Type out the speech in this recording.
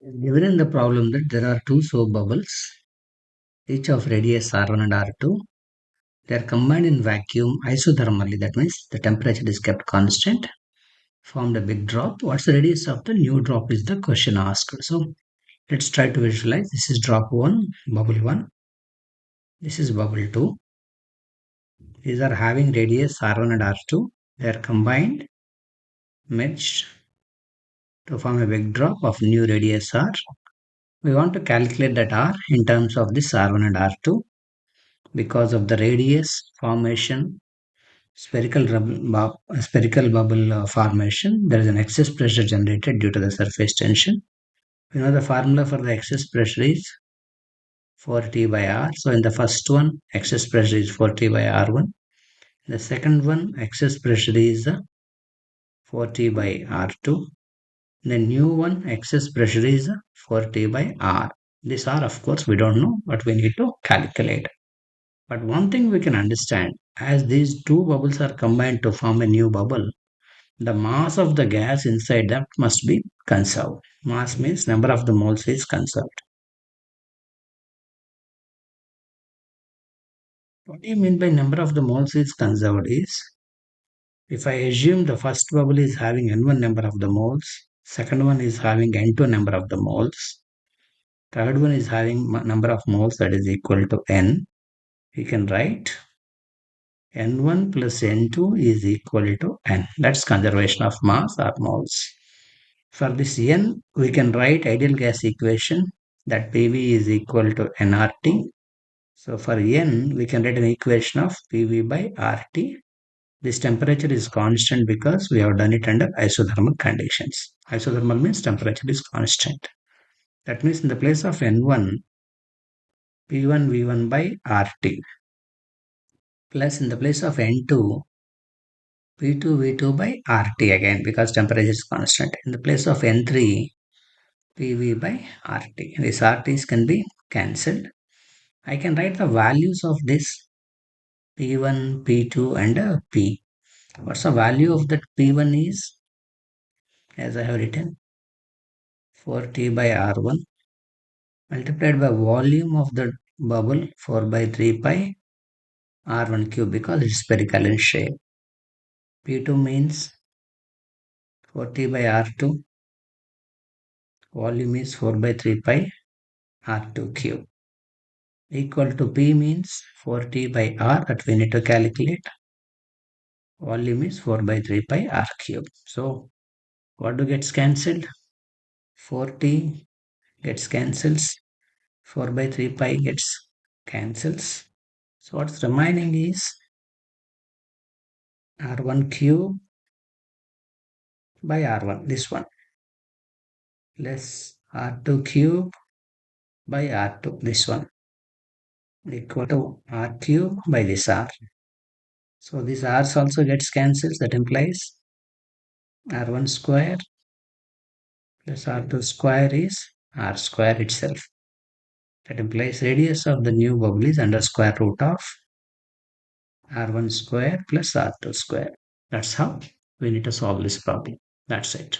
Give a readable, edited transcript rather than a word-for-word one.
Given in the problem that there are two soap bubbles, each of radius R1 and R2. They are combined in vacuum isothermally. That means the temperature is kept constant. Formed a big drop. What's the radius of the new drop is the question asked. So let's try to visualize. This is drop 1, bubble 1. This is bubble 2. These are having radius R1 and R2. They are combined, merged to form a big drop of new radius R. We want to calculate that R in terms of this R1 and R2 because of the radius formation, spherical bubble formation. There is an excess pressure generated due to the surface tension. We know the formula for the excess pressure is 4T by R. So in the first one, excess pressure is 4T by R1. The second one, excess pressure is 4T by R2. The new one, excess pressure is 4T by R. This R, of course, we don't know, but we need to calculate. But one thing we can understand, as these two bubbles are combined to form a new bubble, the mass of the gas inside that must be conserved. Mass means number of the moles is conserved. What do you mean by number of the moles is conserved is, if I assume the first bubble is having n1 number of the moles, second one is having n2 number of the moles, third one is having number of moles that is equal to n, we can write n1 plus n2 is equal to n. That's conservation of mass or moles. For this n, we can write ideal gas equation that PV is equal to nRT. So for n, we can write an equation of PV by RT. This temperature is constant because we have done it under isothermal conditions. Isothermal means temperature is constant. That means in the place of n1, P1 V1 by RT plus in the place of n2, P2 V2 by RT again because temperature is constant. In the place of n3, PV by RT. These RTs can be cancelled. I can write the values of this P1, P2 and P. What's the value of that P1 is, as I have written, 4T by R1 multiplied by volume of the bubble 4 by 3 pi R1 cube because it's spherical in shape. P2 means 4T by R2. Volume is 4 by 3 pi R2 cube. Equal to P means 4T by R that we need to calculate. Volume is 4 by 3 pi R cube. So what do gets cancelled? 4T gets cancels. 4 by 3 pi gets cancels. So what's remaining is R1 cube by R1, this one, less R2 cube by R2, this one, equal to R cube by this R. So this R's also gets cancelled. That implies R1 square plus R2 square is R square itself. That implies radius of the new bubble is under square root of R1 square plus R2 square. That's how we need to solve this problem. That's it.